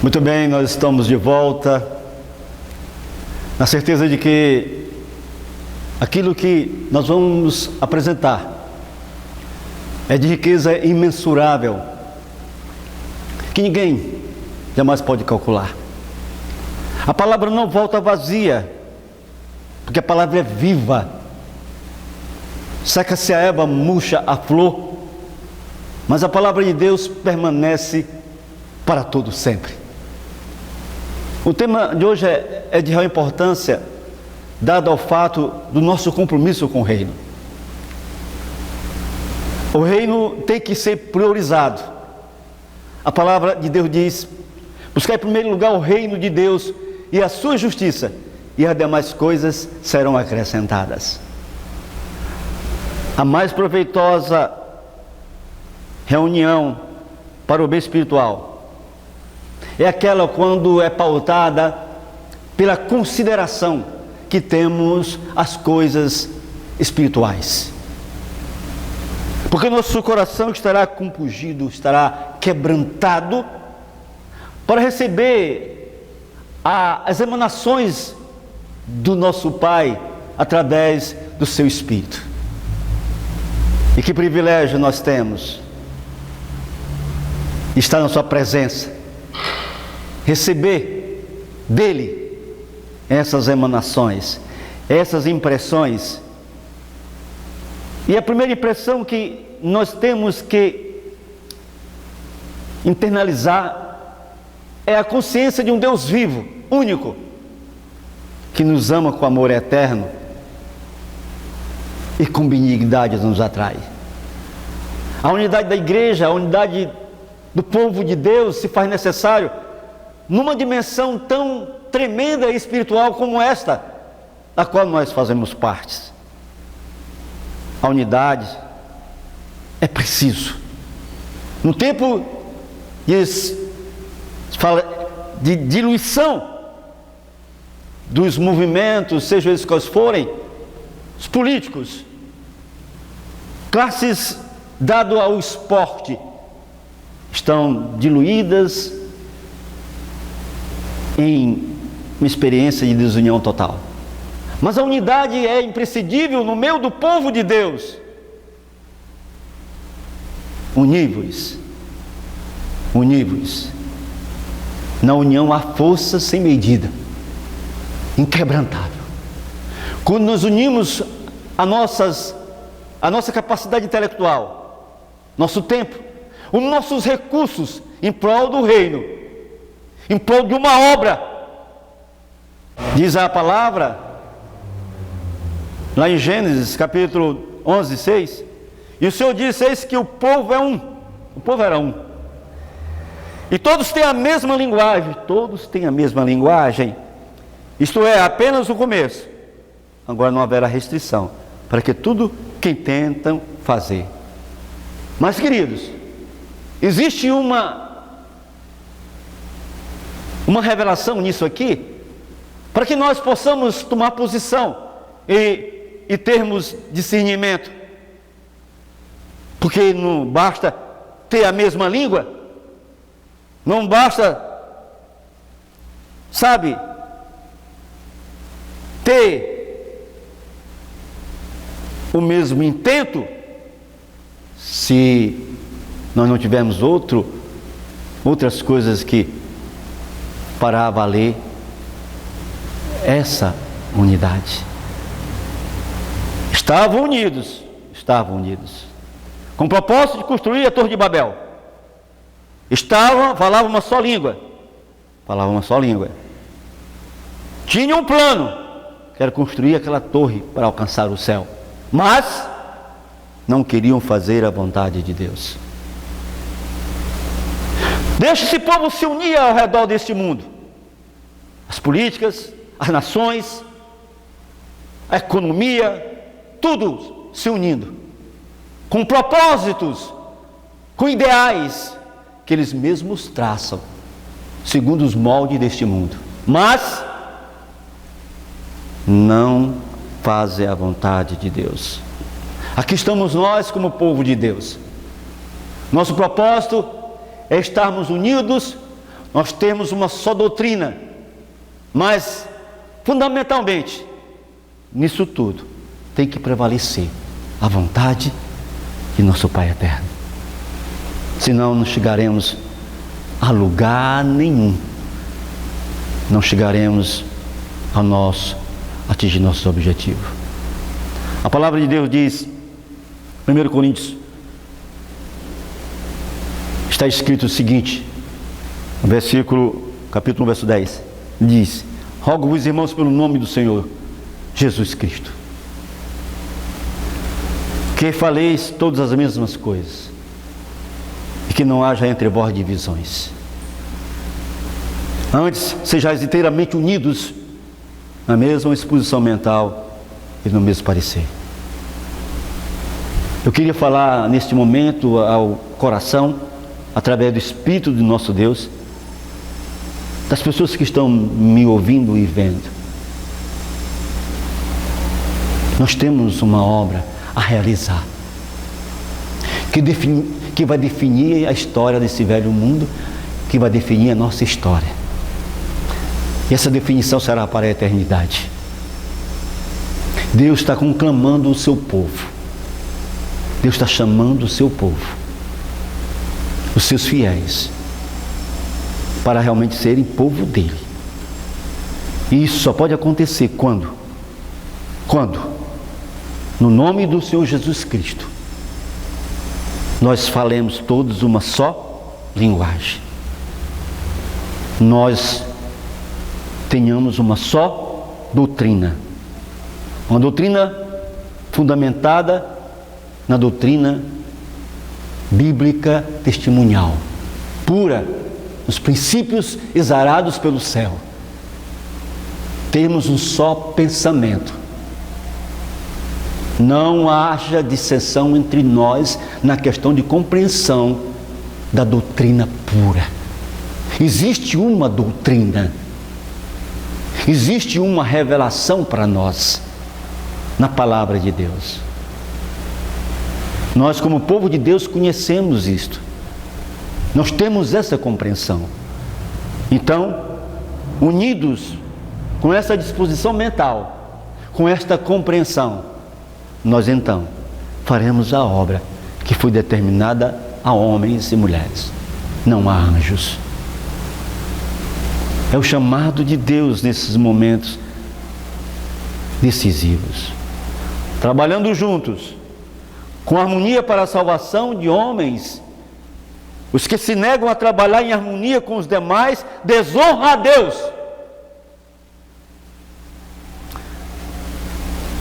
Muito bem, nós estamos de volta, na certeza de que aquilo que nós vamos apresentar é de riqueza imensurável, que ninguém jamais pode calcular. A palavra não volta vazia, porque a palavra é viva. Seca-se a erva, murcha a flor, mas a palavra de Deus permanece para todo sempre. O tema de hoje é de real importância, dado ao fato do nosso compromisso com o reino. O reino tem que ser priorizado. A palavra de Deus diz: buscar em primeiro lugar o reino de Deus e a sua justiça, e as demais coisas serão acrescentadas. A mais proveitosa reunião para o bem espiritual é aquela quando é pautada pela consideração que temos as coisas espirituais. Porque nosso coração estará compungido, estará quebrantado para receber as emanações do nosso Pai através do seu Espírito. E que privilégio nós temos estar na sua presença, receber dele essas emanações, essas impressões. E a primeira impressão que nós temos que internalizar é a consciência de um Deus vivo, único, que nos ama com amor eterno e com benignidade nos atrai. A unidade da igreja, a unidade do povo de Deus se faz necessário numa dimensão tão tremenda e espiritual como esta, da qual nós fazemos parte. A unidade é preciso. No tempo de diluição dos movimentos, sejam eles quais forem, os políticos, classes dado ao esporte, estão diluídas em uma experiência de desunião total. Mas a unidade é imprescindível no meio do povo de Deus. Univos. Na união há força sem medida, inquebrantável. Quando nos unimos a nossa capacidade intelectual, nosso tempo, os nossos recursos em prol do reino, em prol de uma obra, diz a palavra lá em Gênesis capítulo 11, 6, e o Senhor disse: eis que o povo é um, o povo era um, e todos têm a mesma linguagem, isto é, apenas o começo. Agora não haverá restrição para que tudo que tentam fazer. Mas, queridos, existe uma revelação nisso aqui, para que nós possamos tomar posição e termos discernimento. Porque não basta ter a mesma língua, não basta, ter o mesmo intento, se nós não tivermos outras coisas que para valer essa unidade. Estavam unidos, com o propósito de construir a Torre de Babel. Falavam uma só língua. Tinham um plano, que era construir aquela torre para alcançar o céu. Mas não queriam fazer a vontade de Deus. Deixa esse povo se unir ao redor deste mundo. As políticas, as nações, a economia, tudo se unindo, com propósitos, com ideais que eles mesmos traçam, segundo os moldes deste mundo. Mas não fazem a vontade de Deus. Aqui estamos nós como povo de Deus. Nosso propósito é estarmos unidos nós temos uma só doutrina, mas fundamentalmente, nisso tudo, tem que prevalecer a vontade de nosso Pai eterno. Senão não chegaremos a lugar nenhum. Não chegaremos atingir nosso objetivo. A palavra de Deus diz, 1 Coríntios, está escrito o seguinte, no capítulo 1, verso 10, diz: rogo-vos, irmãos, pelo nome do Senhor Jesus Cristo, que faleis todas as mesmas coisas, e que não haja entre vós divisões. Antes, sejais inteiramente unidos na mesma exposição mental e no mesmo parecer. Eu queria falar neste momento ao coração, através do Espírito de nosso Deus, das pessoas que estão me ouvindo e vendo. Nós temos uma obra a realizar, que vai definir a história desse velho mundo, que vai definir a nossa história. E essa definição será para a eternidade. Deus está conclamando o seu povo. Deus está chamando o seu povo, os seus fiéis, para realmente serem povo dele. E isso só pode acontecer quando? No nome do Senhor Jesus Cristo, nós falemos todos uma só linguagem. Nós tenhamos uma só doutrina. Uma doutrina fundamentada na doutrina bíblica testemunhal, pura, nos princípios exarados pelo céu. Temos um só pensamento. Não haja dissensão entre nós na questão de compreensão da doutrina pura. Existe uma doutrina, existe uma revelação para nós na palavra de Deus. Nós, como povo de Deus, conhecemos isto. Nós temos essa compreensão. Então, unidos com essa disposição mental, com esta compreensão, nós então faremos a obra que foi determinada a homens e mulheres, não a anjos. É o chamado de Deus nesses momentos decisivos. Trabalhando juntos, com harmonia para a salvação de homens. Os que se negam a trabalhar em harmonia com os demais desonram a Deus.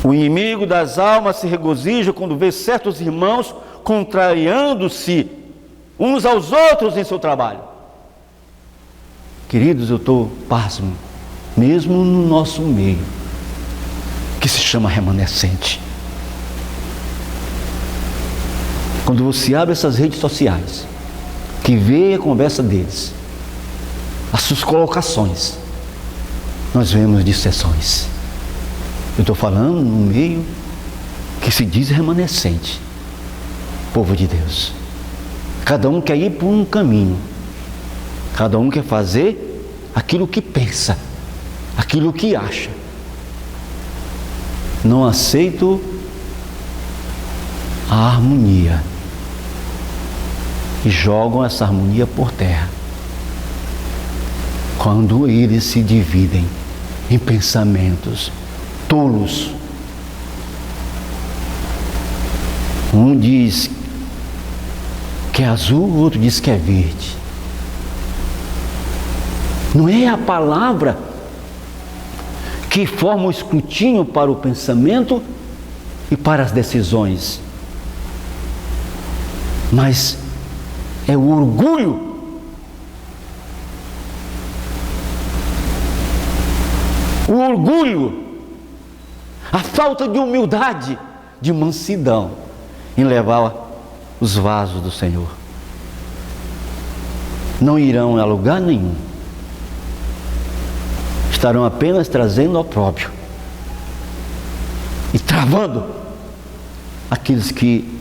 O inimigo das almas se regozija quando vê certos irmãos contrariando-se uns aos outros em seu trabalho. Queridos, eu estou pasmo, mesmo no nosso meio, que se chama remanescente. Quando você abre essas redes sociais, que vê a conversa deles, as suas colocações, nós vemos dissensões. Eu estou falando no meio que se diz remanescente, povo de Deus. Cada um quer ir por um caminho, cada um quer fazer aquilo que pensa, aquilo que acha. Não aceito a harmonia e jogam essa harmonia por terra quando eles se dividem em pensamentos tolos. Um diz que é azul, o outro diz que é verde. Não é a palavra que forma o escrutínio para o pensamento e para as decisões, mas é o orgulho. O orgulho, a falta de humildade, de mansidão em levar os vasos do Senhor. Não irão a lugar nenhum. Estarão apenas trazendo ao próprio e travando aqueles que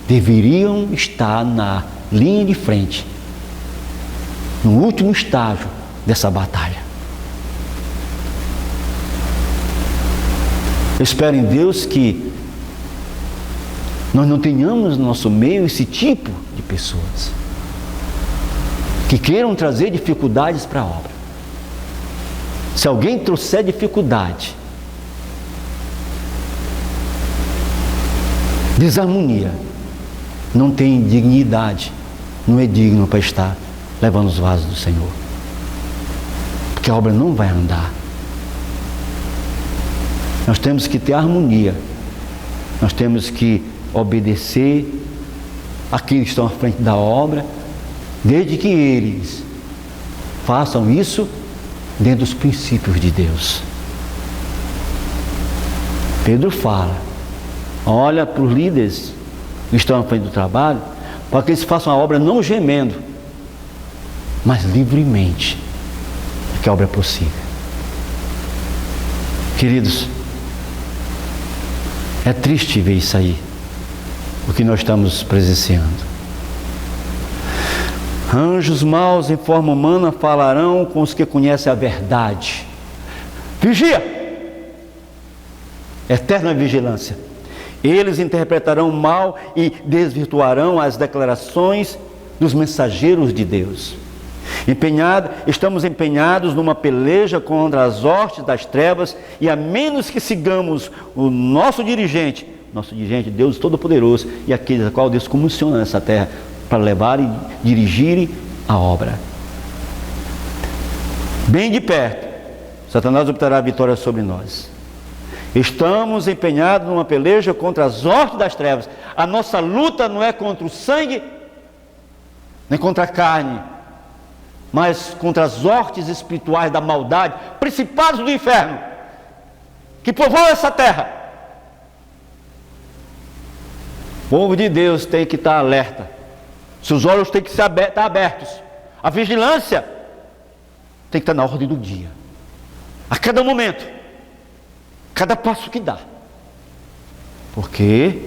deveriam estar na linha de frente no último estágio dessa batalha. Eu espero em Deus que nós não tenhamos no nosso meio esse tipo de pessoas que queiram trazer dificuldades para a obra. Se alguém trouxer dificuldade, desarmonia, não tem dignidade, não é digno para estar levando os vasos do Senhor, porque a obra não vai andar. Nós temos que ter harmonia, nós temos que obedecer àqueles que estão à frente da obra, desde que eles façam isso dentro dos princípios de Deus. Pedro fala, olha para os líderes que estão à frente do trabalho, para que eles façam a obra não gemendo, mas livremente, para que a obra prossiga. Queridos, é triste ver isso aí, o que nós estamos presenciando. Anjos maus em forma humana falarão com os que conhecem a verdade. Vigia! Eterna vigilância. Eles interpretarão mal e desvirtuarão as declarações dos mensageiros de Deus. Estamos empenhados numa peleja contra as hostes das trevas, e a menos que sigamos o nosso dirigente, Deus Todo-Poderoso, e aquele a qual Deus comissiona nessa terra para levar e dirigir a obra. Bem de perto, Satanás obterá a vitória sobre nós. Estamos empenhados numa peleja contra as hostes das trevas. A nossa luta não é contra o sangue, nem contra a carne, mas contra as hostes espirituais da maldade, principados do inferno, que povoam essa terra. O povo de Deus tem que estar alerta, seus olhos têm que estar abertos, a vigilância tem que estar na ordem do dia, a cada momento, cada passo que dá, porque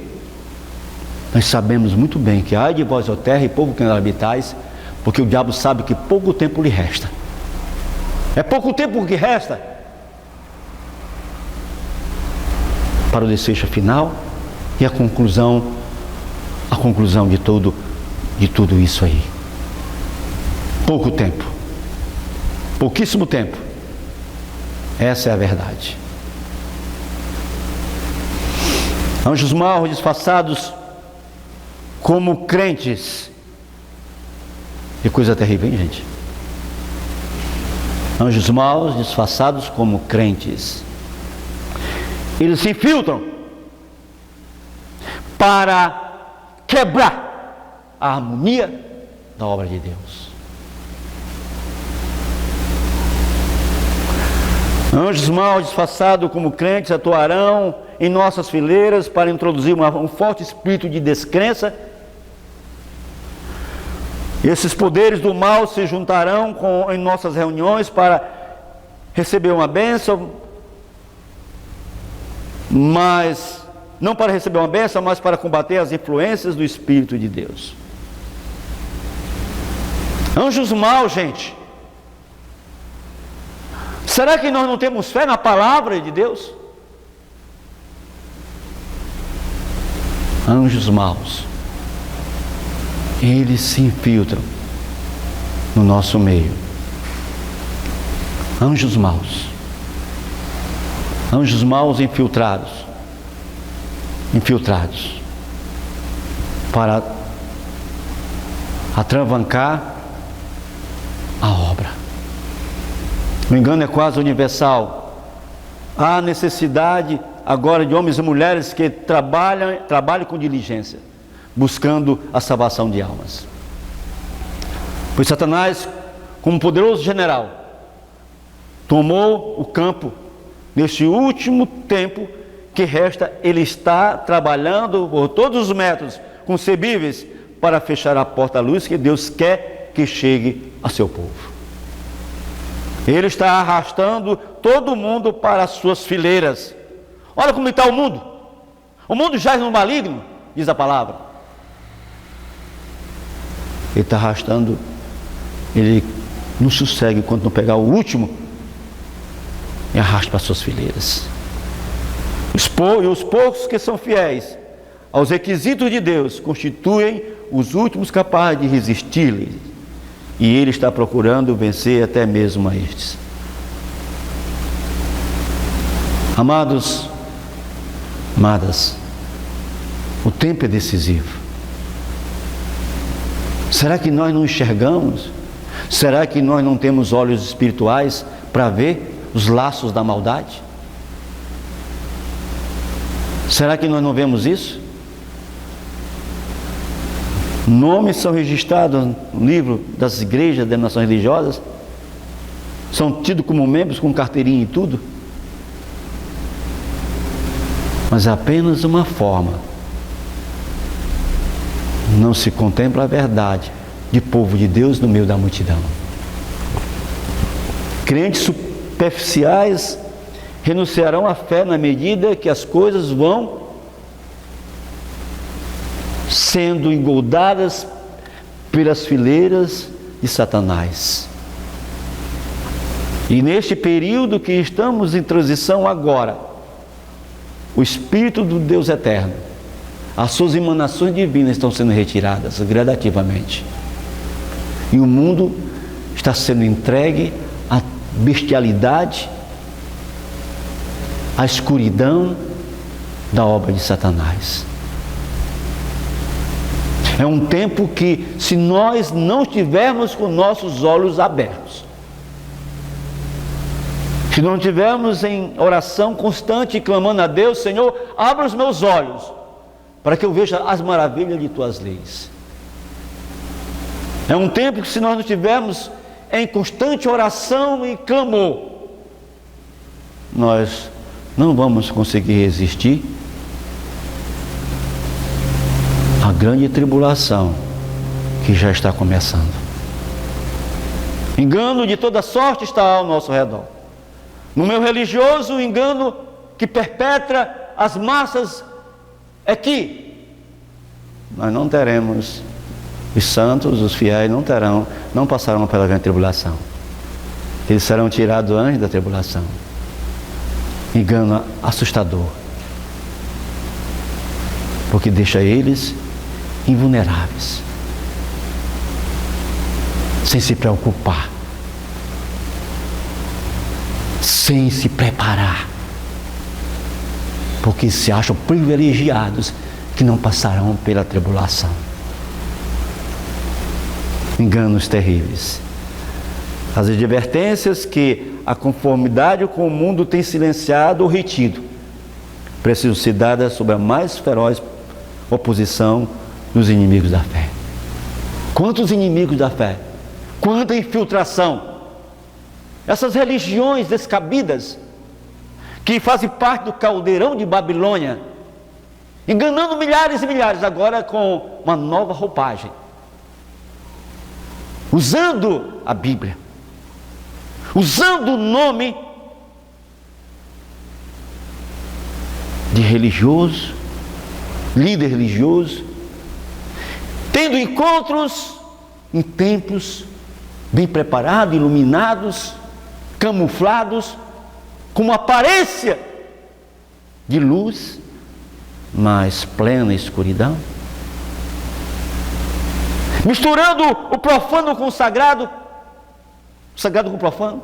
nós sabemos muito bem que ai de vós, ó terra, e povo que nela habitais, porque o diabo sabe que pouco tempo lhe resta. É pouco tempo que resta para o desfecho final e a conclusão de tudo isso aí. Pouco tempo, pouquíssimo tempo. Essa é a verdade. Anjos maus disfarçados como crentes. Que coisa terrível, hein, gente? Anjos maus disfarçados como crentes. Eles se infiltram para quebrar a harmonia da obra de Deus. Anjos maus disfarçados como crentes atuarão em nossas fileiras para introduzir um forte espírito de descrença. Esses poderes do mal se juntarão em nossas reuniões para receber uma bênção, mas não para receber uma bênção, mas para combater as influências do Espírito de Deus. Anjos maus, gente. Será que nós não temos fé na palavra de Deus? Anjos maus, eles se infiltram no nosso meio. Anjos maus infiltrados para atravancar a obra. O engano é quase universal. Há necessidade agora de homens e mulheres que trabalhem com diligência, buscando a salvação de almas. Pois Satanás, como poderoso general, tomou o campo. Neste último tempo que resta, ele está trabalhando por todos os métodos concebíveis para fechar a porta à luz que Deus quer que chegue a seu povo. Ele está arrastando todo mundo para as suas fileiras. Olha como está o mundo. O mundo jaz no maligno, diz a palavra. Ele está arrastando, ele não sossegue enquanto não pegar o último e arraste para suas fileiras. Os poucos que são fiéis aos requisitos de Deus constituem os últimos capazes de resistir-lhe, e Ele está procurando vencer até mesmo a estes. Amados, amadas, o tempo é decisivo. Será que nós não enxergamos? Será que nós não temos olhos espirituais para ver os laços da maldade? Será que nós não vemos isso? Nomes são registrados no livro das igrejas, denominações religiosas, são tidos como membros com carteirinha e tudo, mas é apenas uma forma. Não se contempla a verdade de povo de Deus no meio da multidão. Crentes superficiais renunciarão à fé na medida que as coisas vão sendo engoldadas pelas fileiras de Satanás. E neste período que estamos em transição agora, o Espírito do Deus eterno, as suas emanações divinas estão sendo retiradas gradativamente. E o mundo está sendo entregue à bestialidade, à escuridão da obra de Satanás. É um tempo que, se nós não estivermos com nossos olhos abertos, se não estivermos em oração constante, clamando a Deus: Senhor, abra os meus olhos, para que eu veja as maravilhas de Tuas leis. É um tempo que, se nós não estivermos em constante oração e clamor, nós não vamos conseguir resistir à grande tribulação que já está começando. Engano de toda sorte está ao nosso redor. No meio religioso, o engano que perpetra as massas é que nós não teremos, os santos, os fiéis não passarão pela grande tribulação. Eles serão tirados antes da tribulação. Engano assustador, porque deixa eles invulneráveis, sem se preocupar, sem se preparar, porque se acham privilegiados que não passarão pela tribulação. Enganos terríveis. As advertências que a conformidade com o mundo tem silenciado ou retido precisam ser dadas sob a mais feroz oposição dos inimigos da fé. Quantos inimigos da fé? Quanta infiltração! Essas religiões descabidas que fazem parte do caldeirão de Babilônia, enganando milhares e milhares, agora com uma nova roupagem, usando a Bíblia, usando o nome de religioso, líder religioso, tendo encontros em templos bem preparados, iluminados, camuflados, com uma aparência de luz, mas plena escuridão, misturando o profano com o sagrado com o profano,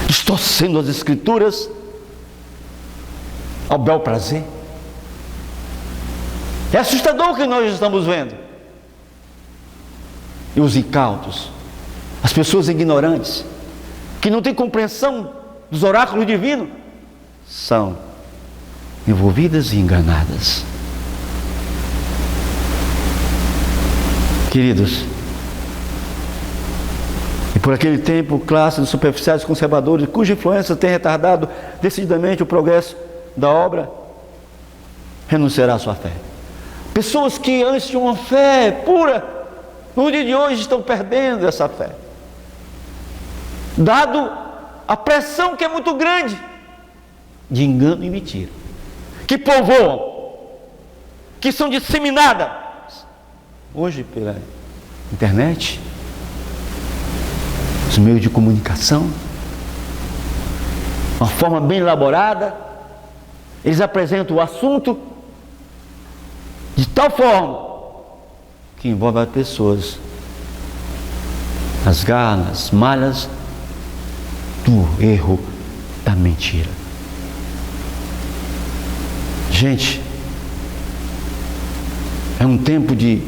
distorcendo as escrituras ao bel prazer. É assustador o que nós estamos vendo. E os incautos, as pessoas ignorantes, que não têm compreensão dos oráculos divinos, são envolvidas e enganadas. Queridos, e por aquele tempo, classes de superficiais conservadores, cuja influência tem retardado decididamente o progresso da obra, renunciará à sua fé. Pessoas que antes tinham uma fé pura, no dia de hoje estão perdendo essa fé, dado a pressão que é muito grande de engano e mentira, que povoam, que são disseminadas hoje internet, os meios de comunicação, uma forma bem elaborada, eles apresentam o assunto de tal forma que envolve as pessoas nas garras, nas malhas do erro, da mentira. Gente, é um tempo de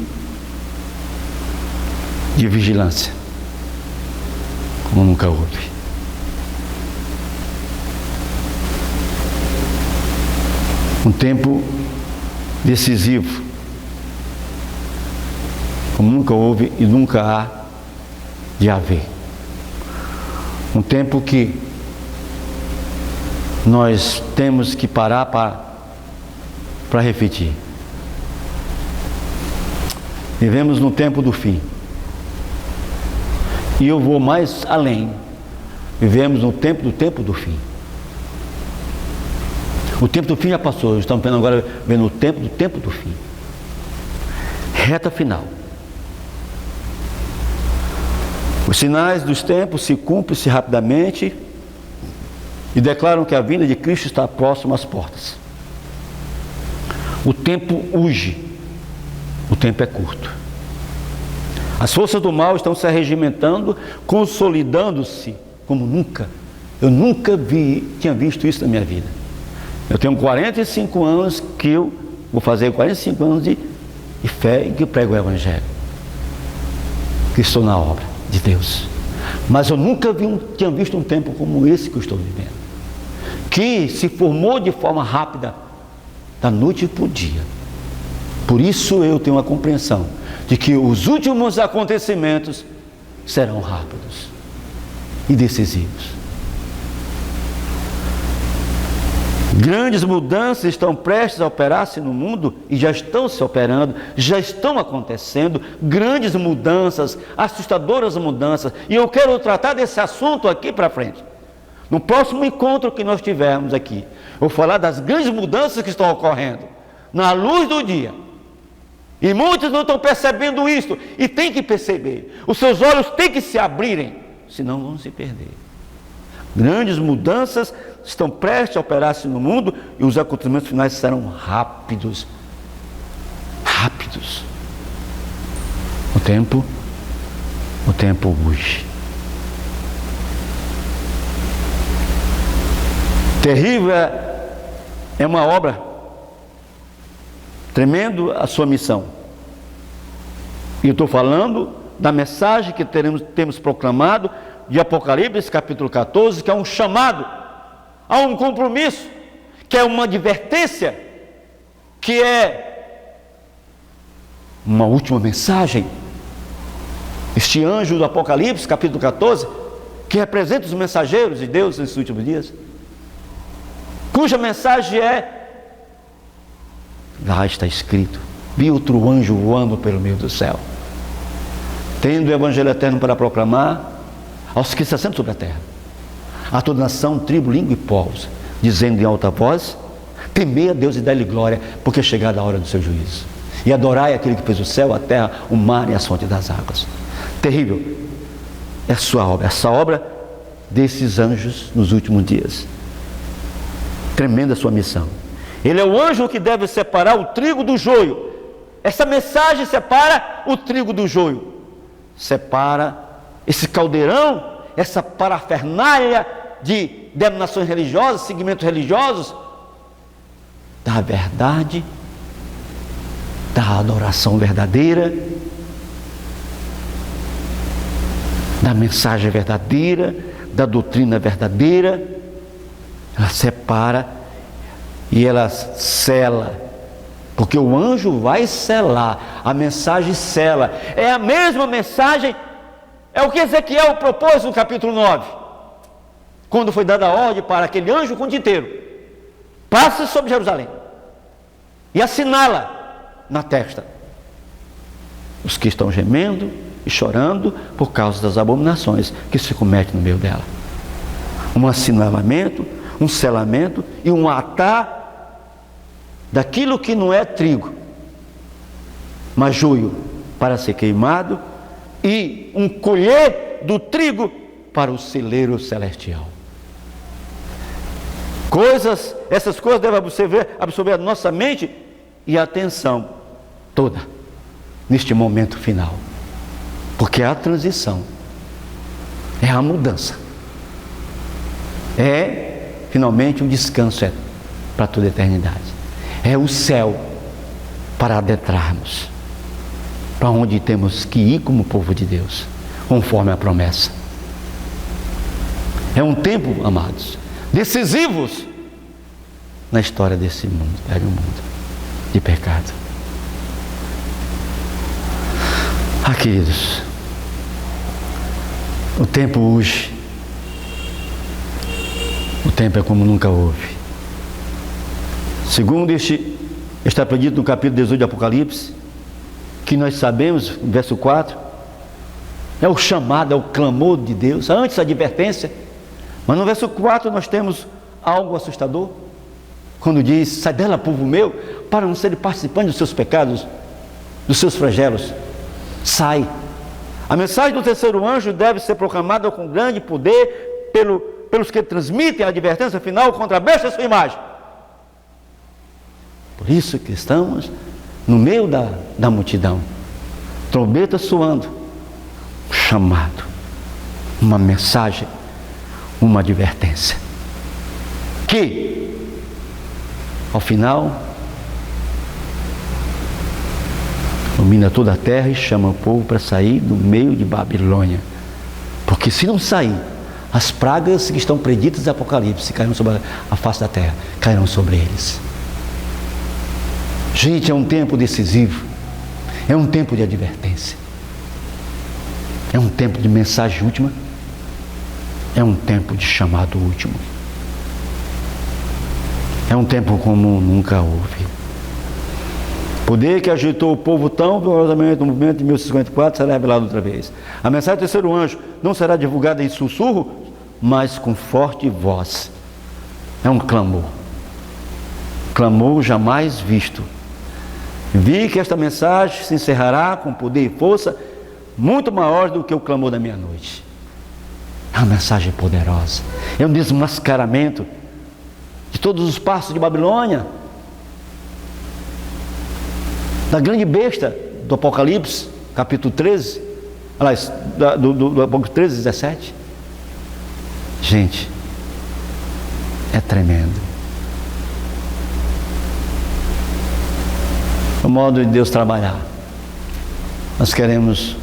vigilância como nunca houve. Um tempo decisivo como nunca houve e nunca há de haver. Um tempo que nós temos que parar para refletir. Vivemos no tempo do fim. E eu vou mais além. Vivemos no tempo do fim. O tempo do fim já passou, estamos agora vendo o tempo do fim. Reta final. Os sinais dos tempos se cumprem-se rapidamente e declaram que a vinda de Cristo está próxima às portas. O tempo urge, o tempo é curto. As forças do mal estão se arregimentando, consolidando-se como nunca. Eu nunca tinha visto isso na minha vida. Eu tenho 45 anos que eu vou fazer 45 anos de fé em que eu prego o Evangelho, que estou na obra de Deus. Mas eu nunca tinha visto um tempo como esse que eu estou vivendo, que se formou de forma rápida, da noite para o dia. Por isso eu tenho a compreensão de que os últimos acontecimentos serão rápidos e decisivos. Grandes mudanças estão prestes a operar-se no mundo e já estão se operando, já estão acontecendo grandes mudanças, assustadoras mudanças, e eu quero tratar desse assunto aqui para frente. No próximo encontro que nós tivermos aqui, eu vou falar das grandes mudanças que estão ocorrendo na luz do dia. E muitos não estão percebendo isso, e tem que perceber. Os seus olhos têm que se abrirem, senão vão se perder. Grandes mudanças estão prestes a operar-se no mundo e os acontecimentos finais serão rápidos. Rápidos. O tempo urge. Terrível é uma obra, tremendo a sua missão. E eu estou falando da mensagem que temos proclamado de Apocalipse capítulo 14, que é um chamado a um compromisso, que é uma advertência, que é uma última mensagem. Este anjo do Apocalipse capítulo 14, que representa os mensageiros de Deus nesses últimos dias, cuja mensagem é: lá está escrito, vi outro anjo voando pelo meio do céu, tendo o evangelho eterno para proclamar aos que se assentam sobre a terra, a toda nação, tribo, língua e povos, dizendo em alta voz: temei a Deus e dai-lhe glória, porque é chegada a hora do seu juízo, e adorai aquele que fez o céu, a terra, o mar e as fontes das águas. Terrível é a sua obra, essa obra desses anjos nos últimos dias. Tremenda a sua missão. Ele é o anjo que deve separar o trigo do joio. Essa mensagem separa o trigo do joio, separa esse caldeirão, essa parafernália de denominações religiosas, segmentos religiosos, da verdade, da adoração verdadeira, da mensagem verdadeira, da doutrina verdadeira. Ela separa e ela sela, porque o anjo vai selar, a mensagem sela, é a mesma mensagem. É o que Ezequiel propôs no capítulo 9, quando foi dada a ordem para aquele anjo com tinteiro: passe sobre Jerusalém e assinala na testa os que estão gemendo e chorando por causa das abominações que se cometem no meio dela. Um assinalamento, um selamento e um atar daquilo que não é trigo, mas joio, para ser queimado e um colher do trigo para o celeiro celestial. Essas coisas devem absorver a nossa mente e a atenção toda neste momento final, porque é a transição, é a mudança, é finalmente um descanso para toda a eternidade, é o céu para adentrarmos para onde temos que ir como povo de Deus, conforme a promessa. É um tempo, amados, decisivos na história desse mundo, velho mundo de pecado. Queridos, o tempo urge, o tempo é como nunca houve. Segundo está predito no capítulo 18 de Apocalipse, que nós sabemos, verso 4, é o chamado, é o clamor de Deus, antes a advertência, mas no verso 4 nós temos algo assustador, quando diz: sai dela, povo meu, para não ser participante dos seus pecados, dos seus flagelos. Sai. A mensagem do terceiro anjo deve ser proclamada com grande poder pelos que transmitem a advertência final contra a besta e sua imagem. Por isso que estamos no meio da multidão, trombeta soando, chamado, uma mensagem, uma advertência, que ao final ilumina toda a terra e chama o povo para sair do meio de Babilônia, porque se não sair, as pragas que estão preditas em Apocalipse cairão sobre a face da terra, cairão sobre eles. Gente, é um tempo decisivo, é um tempo de advertência, é um tempo de mensagem última, é um tempo de chamado último, é um tempo como nunca houve. Poder que agitou o povo tão vigorosamente no movimento de 1054 será revelado outra vez. A mensagem do terceiro anjo não será divulgada em sussurro, mas com forte voz. É um clamor jamais visto. Vi que esta mensagem se encerrará com poder e força muito maior do que o clamor da meia-noite. É uma mensagem poderosa, é um desmascaramento de todos os passos de Babilônia, da grande besta do Apocalipse, capítulo 13, aliás, do Apocalipse 13, 17. Gente, é tremendo. O modo de Deus trabalhar. Nós queremos,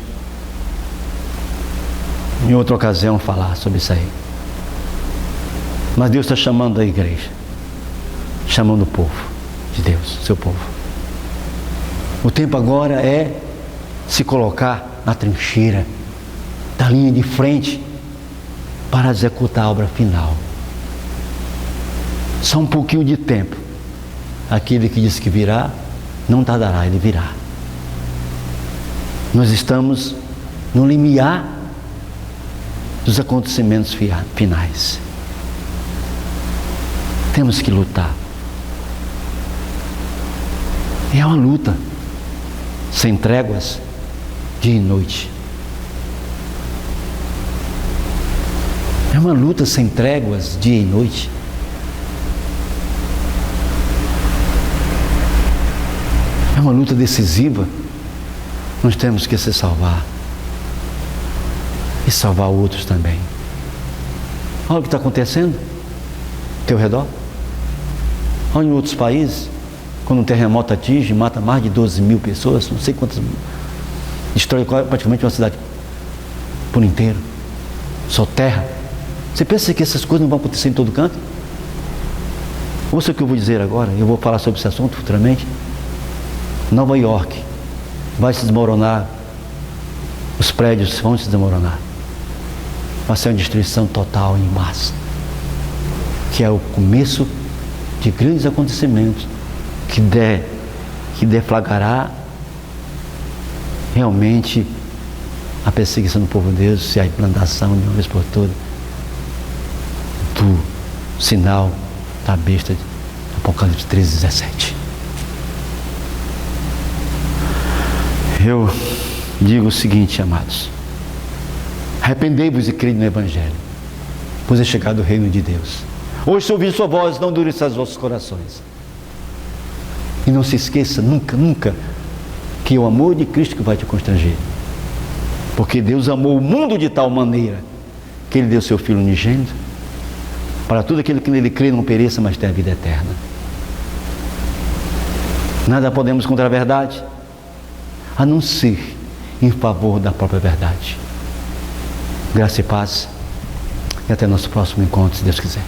em outra ocasião, falar sobre isso aí. Mas Deus está chamando a igreja, chamando o povo de Deus, seu povo. O tempo agora é se colocar na trincheira, da linha de frente, para executar a obra final. Só um pouquinho de tempo. Aquele que diz que virá, não tardará, ele virá. Nós estamos no limiar dos acontecimentos finais. Temos que lutar. É uma luta sem tréguas, dia e noite. É uma luta sem tréguas, dia e noite. É uma luta decisiva. Nós temos que se salvar e salvar outros também. Olha o que está acontecendo ao teu redor. Olha em outros países, quando um terremoto atinge, mata mais de 12 mil pessoas, não sei quantas, destrói praticamente uma cidade por inteiro, só terra. Você pensa que essas coisas não vão acontecer em todo canto? Ouça o que eu vou dizer agora, eu vou falar sobre esse assunto futuramente. Nova York vai se desmoronar, os prédios vão se desmoronar, vai ser uma destruição total em massa, que é o começo de grandes acontecimentos que deflagrará realmente a perseguição do povo de Deus e a implantação de uma vez por todas do sinal da besta de Apocalipse 13, 17. Eu digo o seguinte, amados: arrependei-vos e crede no Evangelho, pois é chegado o reino de Deus. Hoje, se ouvir sua voz, não endureçam os vossos corações. E não se esqueça nunca, nunca, que é o amor de Cristo que vai te constranger. Porque Deus amou o mundo de tal maneira que Ele deu seu Filho unigênito, para todo aquele que nele crê não pereça, mas tenha a vida eterna. Nada podemos contra a verdade, a não ser em favor da própria verdade. Graça e paz, e até nosso próximo encontro, se Deus quiser.